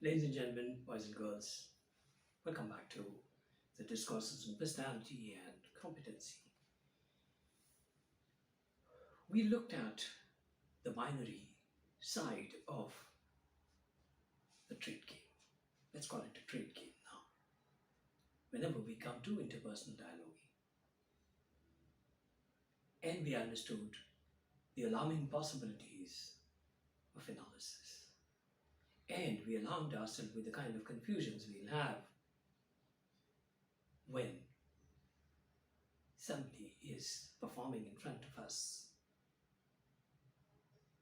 Ladies and gentlemen, boys and girls, welcome back to the discourses on personality and competency. We looked at the binary side of the trade game. Let's call it a trade game now. Whenever we come to interpersonal dialogue, and we understood the alarming possibilities of analysis, and we alarmed ourselves with the kind of confusions we'll have when somebody is performing in front of us.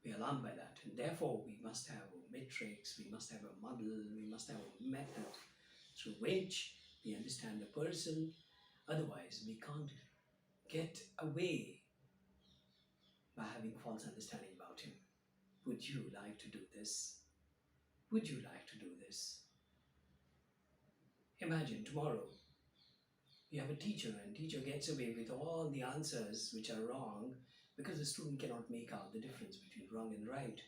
We're alarmed by that, and therefore we must have a matrix, we must have a model, we must have a method through which we understand the person. Otherwise, we can't get away by having false understanding about him. Would you like to do this? Would you like to do this? Imagine tomorrow you have a teacher and teacher gets away with all the answers which are wrong because the student cannot make out the difference between wrong and right.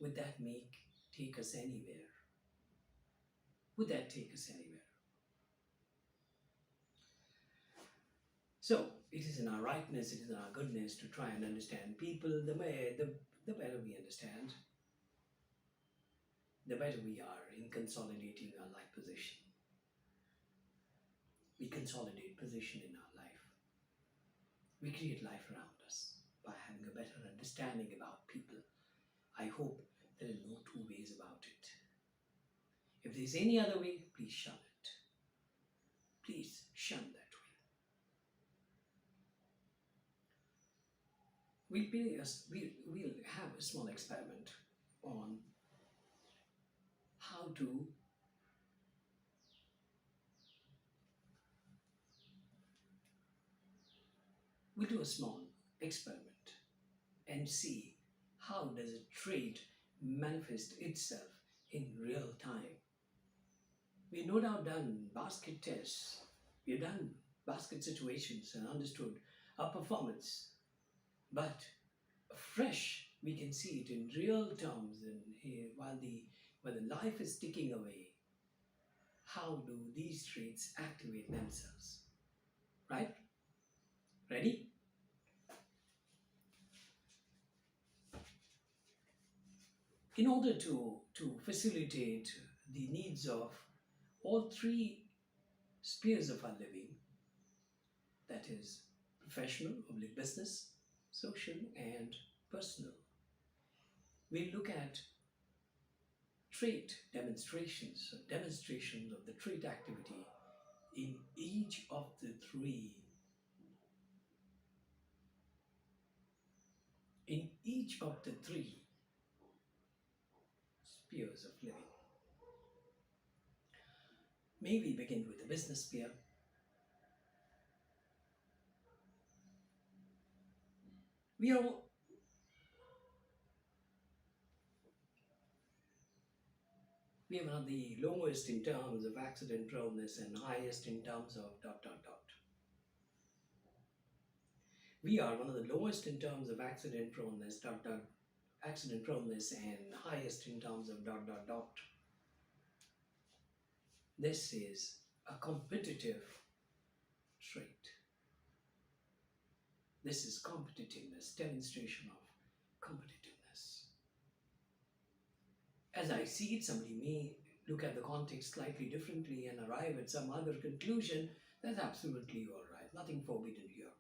Would that take us anywhere? Would that take us anywhere? So it is in our rightness, it is in our goodness to try and understand people. The better we understand, the better we are in consolidating our life position. We consolidate position in our life. We create life around us by having a better understanding about people. I hope there are no two ways about it. If there's any other way, please shun it. Please shun that way. We'll have a small experiment on how to we'll do a small experiment and see how does a trait manifest itself in real time. We've no doubt done basket tests, we've done basket situations and understood our performance, but fresh we can see it in real terms and while the life is ticking away, how do these traits activate themselves? Right? Ready? In order to facilitate the needs of all three spheres of our living, that is professional, oblique business, social, and personal, we look at trait demonstrations, demonstrations of the trait activity in each of the three spheres of living. May we begin with the business sphere. We are we are one of the lowest in terms of accident proneness and highest in terms of dot dot dot. We are one of the lowest in terms of accident proneness dot dot accident proneness and highest in terms of dot dot dot. This is a competitive trait. This is competitiveness, demonstration of competitiveness. As I see it, somebody may look at the context slightly differently and arrive at some other conclusion. That's absolutely all right. Nothing forbidden here.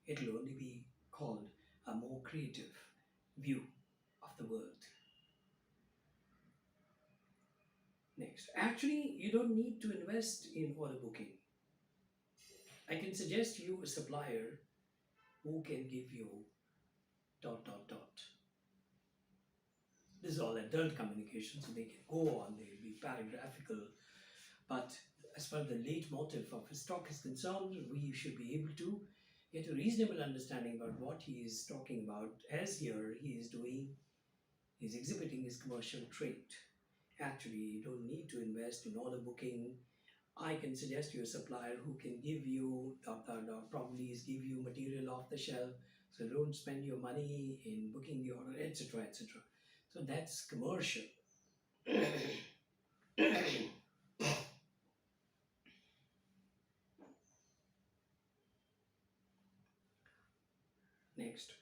It'll only be called a more creative view of the world. Next, actually, you don't need to invest in order booking. I can suggest you a supplier who can give you dot dot dot. This is all adult communication, so they can go on, they'll be paragraphical. But as far as the leitmotif of his talk is concerned, we should be able to get a reasonable understanding about what he is talking about. As here, he's exhibiting his commercial trait. Actually, you don't need to invest in order booking. I can suggest you a supplier who can give you dot dot dot, probably is give you material off the shelf, so don't spend your money in booking the order, etc. etc. So that's commercial. Next.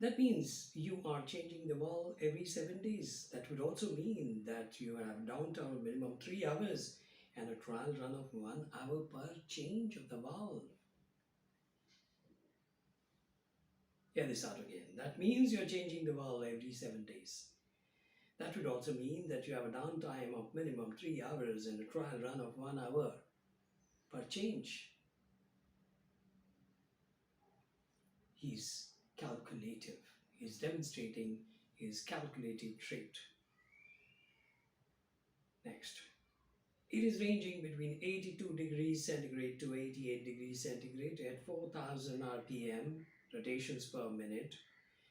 That means you are changing the valve every 7 days. That would also mean that you have downtime minimum 3 hours and a trial run of 1 hour per change of the valve. Hear this out again. That means you're changing the valve every 7 days. That would also mean that you have a downtime of minimum 3 hours and a trial run of 1 hour per change. He's calculative. He's demonstrating his calculative trait. Next. It is ranging between 82 degrees centigrade to 88 degrees centigrade at 4000 rpm, rotations per minute.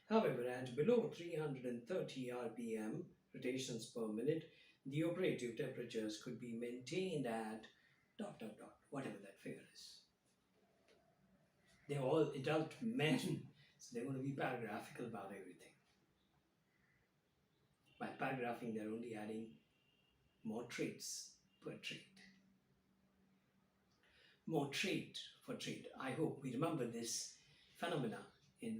However, at below 330 rpm, rotations per minute, the operative temperatures could be maintained at ... whatever that figure is. They're all adult men, so they're going to be paragraphical about everything. By paragraphing, they're only adding more traits per trait. More trait for trait. I hope we remember this phenomena and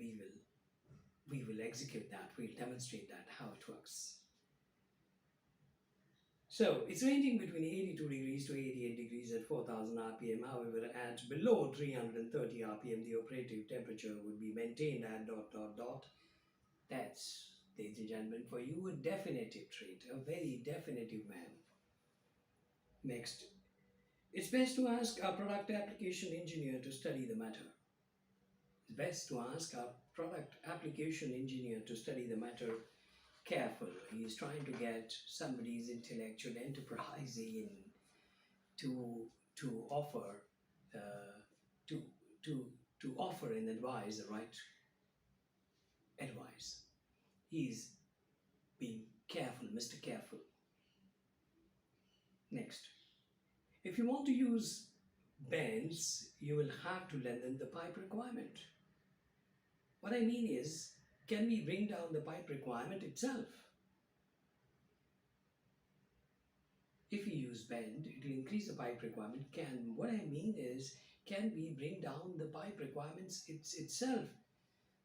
we will execute that, we'll demonstrate that, how it works. So it's ranging between 82 degrees to 88 degrees at 4000 rpm. However, at below 330 rpm, the operative temperature would be maintained at ... That's, ladies and gentlemen, for you a definitive trait, a very definitive man. Next, it's best to ask our product application engineer to study the matter. It's best to ask our product application engineer to study the matter careful. He's trying to get somebody's intellectual enterprise in to offer to offer and advise the right advice. He's being careful, Mr. Careful. Next, if you want to use bends, you will have to lengthen the pipe requirement. What I mean is, can we bring down the pipe requirement itself? If we use bend, it will increase the pipe requirement. What I mean is, can we bring down the pipe requirements itself?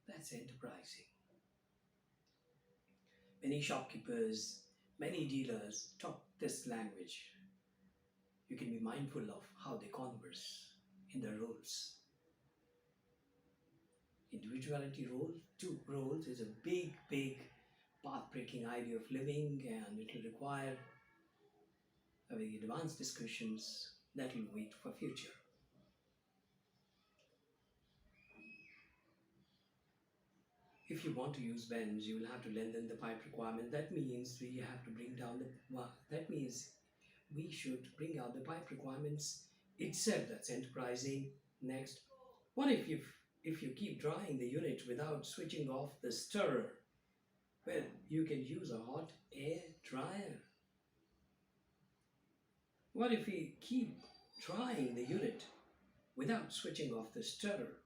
That's enterprising. Many shopkeepers, many dealers talk this language. You can be mindful of how they converse in their roles. Individuality role, two roles, is a big path-breaking idea of living, and it will require very advanced discussions that will wait for future. If you want to use bends, you will have to lengthen the pipe requirement. That means we have to bring down that means we should bring out the pipe requirements itself. That's enterprising. Next, what if you keep drying the unit without switching off the stirrer? Well, you can use a hot air dryer. What if we keep drying the unit without switching off the stirrer?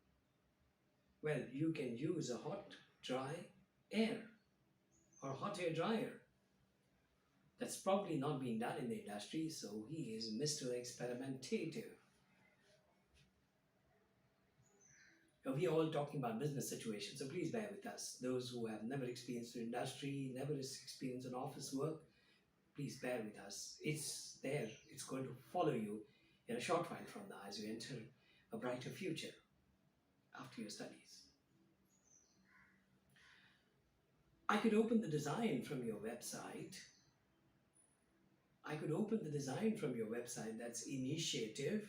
Well, you can use a hot dry air or hot air dryer. That's probably not being done in the industry, so he is Mr. Experimentative. Now, we are all talking about business situations, so please bear with us. Those who have never experienced the industry, never experienced an office work, please bear with us. It's there, it's going to follow you in a short while from now as you enter a brighter future after your studies. I could open the design from your website. That's initiative.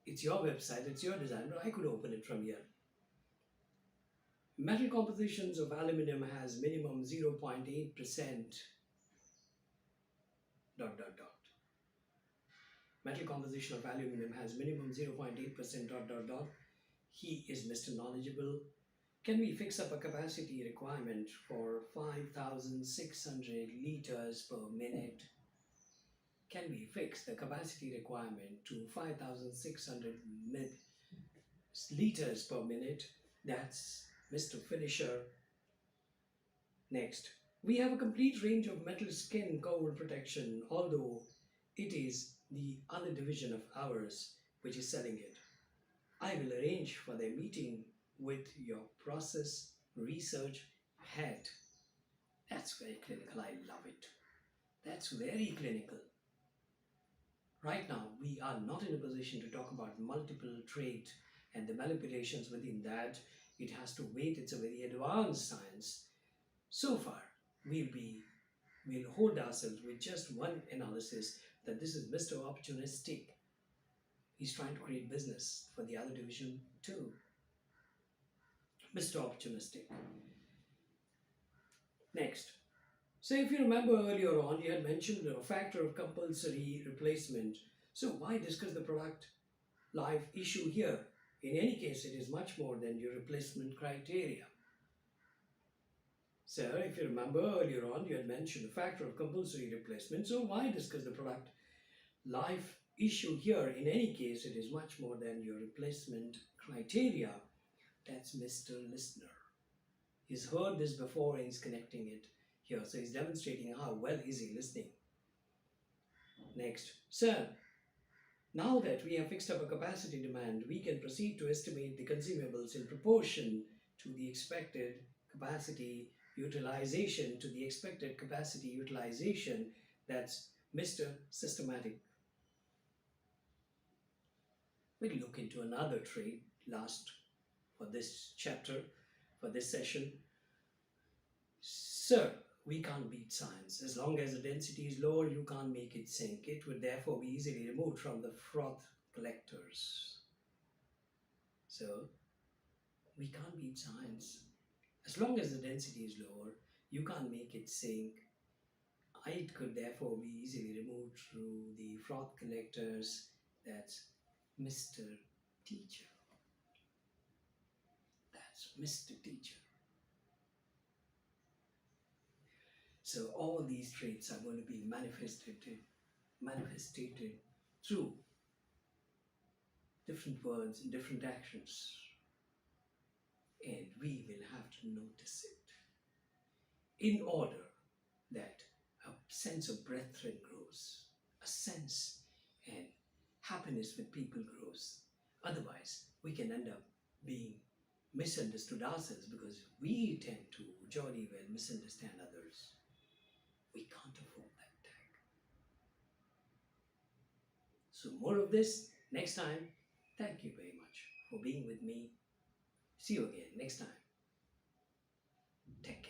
It's your website, it's your design, but I could open it from here. Metal compositions of aluminum has minimum 0.8%... Metal composition of aluminum has minimum 0.8%... He is Mr. Knowledgeable. Can we fix up a capacity requirement for 5,600 liters per minute? Can we fix the capacity requirement to 5,600 liters per minute? That's Mr. Finisher. Next, We have a complete range of metal skin cover protection, although it is the other division of ours which is selling it. I will arrange for their meeting with your process research head. That's very clinical. I love it. That's very clinical. Right now, we are not in a position to talk about multiple trait and the manipulations within that. It has to wait. It's a very advanced science. So far, we'll hold ourselves with just one analysis that this is Mr. Opportunistic. He's trying to create business for the other division too. Mr. Opportunistic. Next. So if you remember earlier on, you had mentioned a factor of compulsory replacement. So why discuss the product life issue here? In any case, it is much more than your replacement criteria. Sir, if you remember earlier on, you had mentioned a factor of compulsory replacement. So why discuss the product life issue here? In any case, it is much more than your replacement criteria. That's Mr. Listener. He's heard this before and he's connecting it here. So he's demonstrating how well is he listening. Next, sir, now that we have fixed up a capacity demand, we can proceed to estimate the consumables in proportion to the expected capacity utilization, That's Mr. Systematic. We'll look into another trait last for this chapter, for this session. Sir, we can't beat science. As long as the density is lower, you can't make it sink. It would therefore be easily removed from the froth collectors. So, we can't beat science. As long as the density is lower, you can't make it sink. It could therefore be easily removed through the froth collectors. That's Mr. Teacher. That's Mr. Teacher. So all these traits are going to be manifested through different words and different actions. And we will have to notice it in order that a sense of brethren grows, a sense and happiness with people grows. Otherwise, we can end up being misunderstood ourselves because we tend to jolly well misunderstand others. We can't afford that tag. So more of this next time. Thank you very much for being with me. See you again next time. Take care.